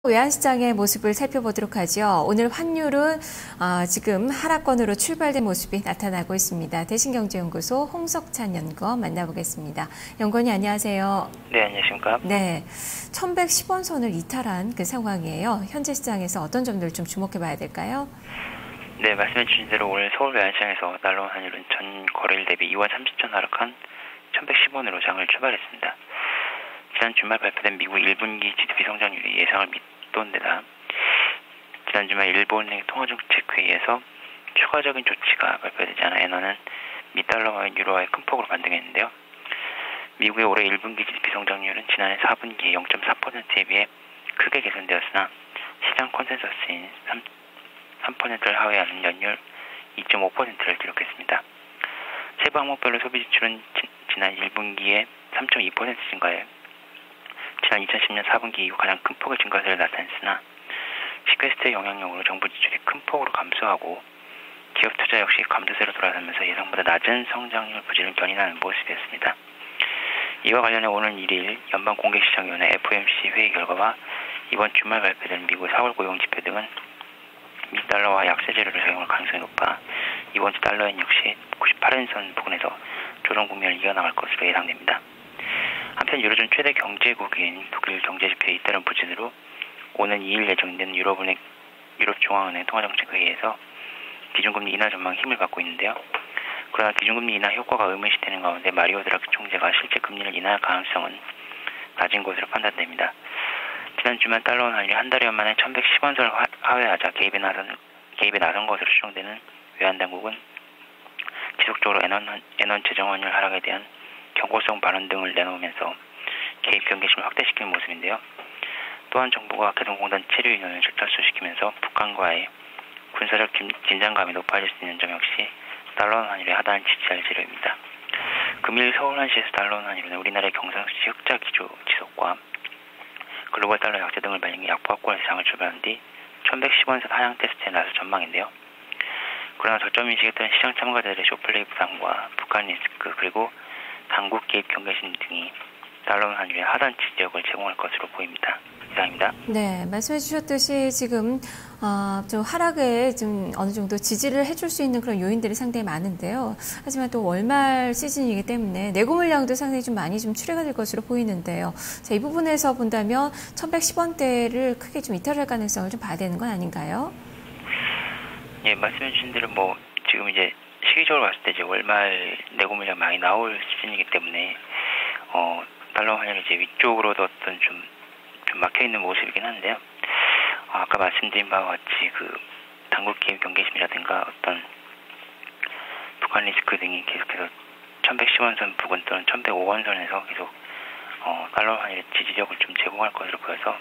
외환시장의 모습을 살펴보도록 하죠. 오늘 환율은 지금 하락권으로 출발된 모습이 나타나고 있습니다. 대신경제연구소 홍석찬 연구원 만나보겠습니다. 연구원님 안녕하세요. 네, 안녕하십니까. 네, 1110원 선을 이탈한 그 상황이에요. 현재 시장에서 어떤 점들을 좀 주목해 봐야 될까요? 네, 말씀해 주신 대로 오늘 서울 외환시장에서 달러 환율은 전 거래일 대비 2원 30전 하락한 1110원으로 장을 출발했습니다. 지난 주말 발표된 미국 1분기 GDP 성장률이 예상을 밑돈 데다 지난 주말 일본의 통화정책회의에서 추가적인 조치가 발표되지 않아 엔화는 미달러와 유로화의 큰 폭으로 반등했는데요. 미국의 올해 1분기 GDP 성장률은 지난해 4분기 0.4%에 비해 크게 개선되었으나 시장 컨센서스인 3%를 하회하는 연율 2.5%를 기록했습니다. 세부 항목별로 소비 지출은 지난 1분기에 3.2% 증가해 지난 2010년 4분기 이후 가장 큰 폭의 증가세를 나타냈으나 시퀘스트의 영향력으로 정부 지출이 큰 폭으로 감소하고 기업 투자 역시 감소세로 돌아서면서 예상보다 낮은 성장률 부진을 견인하는 모습이었습니다. 이와 관련해 오늘 1일 연방공개시장위원회 FOMC 회의 결과와 이번 주말 발표된 미국 4월 고용지표 등은 미달러와 약세 재료를 적용할 가능성이 높아 이번 주 달러엔 역시 98엔선 부근에서 조정 국면을 이어나갈 것으로 예상됩니다. 한편 유로존 최대 경제국인 독일 경제지표에 잇따른 부진으로 오는 2일 예정된 유럽중앙은행 통화정책회의에서 기준금리 인하 전망이 힘을 받고 있는데요. 그러나 기준금리 인하 효과가 의문시되는 가운데 마리오 드라기 총재가 실제 금리를 인하할 가능성은 낮은 것으로 판단됩니다. 지난 주말 달러 환율이 한 달여 만에 1110원 선을 하회하자 개입에 나선 것으로 추정되는 외환당국은 지속적으로 엔원 재정 환율 하락에 대한 경고성 발언 등을 내놓으면서 개입 경계심을 확대시키는 모습인데요. 또한 정부가 개성공단 체류인원을 철수시키면서 북한과의 군사적 긴장감이 높아질 수 있는 점 역시 달러 환율의 하단을 지지할 재료입니다. 금일 서울환시에서 달러 환율은 우리나라의 경상수지 흑자 기조 지속과 글로벌 달러 약세 등을 반영해 약보합권에서 장을 출발한 뒤 1110원선 하향 테스트에 나설 전망인데요. 그러나 저점 인식했던 시장 참가자들의 쇼플레이 부담과 북한 리스크 그리고 당국 개입 경계심 등이 달러 환율의 하단 지지력을 제공할 것으로 보입니다. 이상입니다. 네, 말씀해 주셨듯이 지금 좀 하락에 좀 어느 정도 지지를 해줄 수 있는 그런 요인들이 상당히 많은데요. 하지만 또 월말 시즌이기 때문에 내고 물량도 상당히 좀 많이 좀 출회가 될 것으로 보이는데요. 자, 이 부분에서 본다면 1110원대를 크게 좀 이탈할 가능성을 좀 봐야 되는 건 아닌가요? 예, 말씀해 주신 대로 지금 이제 시기적으로 봤을 때 이제 월말 내고 물량 많이 나올 시즌이기 때문에 달러 환율이 이제 위쪽으로도 어떤 좀 막혀 있는 모습이긴 한데요. 아까 말씀드린 바와 같이 그 당국 개입 경계심이라든가 어떤 북한 리스크 등이 계속해서 1110원선 부근 또는 1105원선에서 계속 달러 환율의 지지력을 좀 제공할 것으로 보여서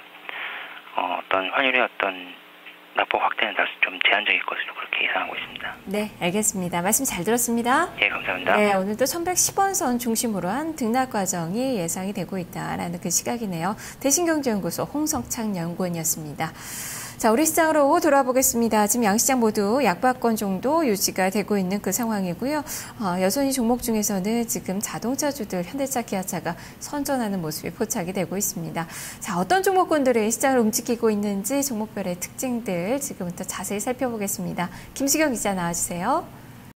어떤 환율의 어떤 낙폭 확대는 다소 좀 제한적일 것으로 그렇게 예상하고 있습니다. 네, 알겠습니다. 말씀 잘 들었습니다. 예, 감사합니다. 네, 오늘도 1110원 선 중심으로 한 등락 과정이 예상이 되고 있다라는 그 시각이네요. 대신경제연구소 홍석찬 연구원이었습니다. 자, 우리 시장으로 돌아보겠습니다. 지금 양시장 모두 약박권 정도 유지가 되고 있는 그 상황이고요. 여전히 종목 중에서는 지금 자동차주들 현대차, 기아차가 선전하는 모습이 포착이 되고 있습니다. 자, 어떤 종목군들이 시장을 움직이고 있는지 종목별의 특징들 지금부터 자세히 살펴보겠습니다. 김수경 기자 나와주세요.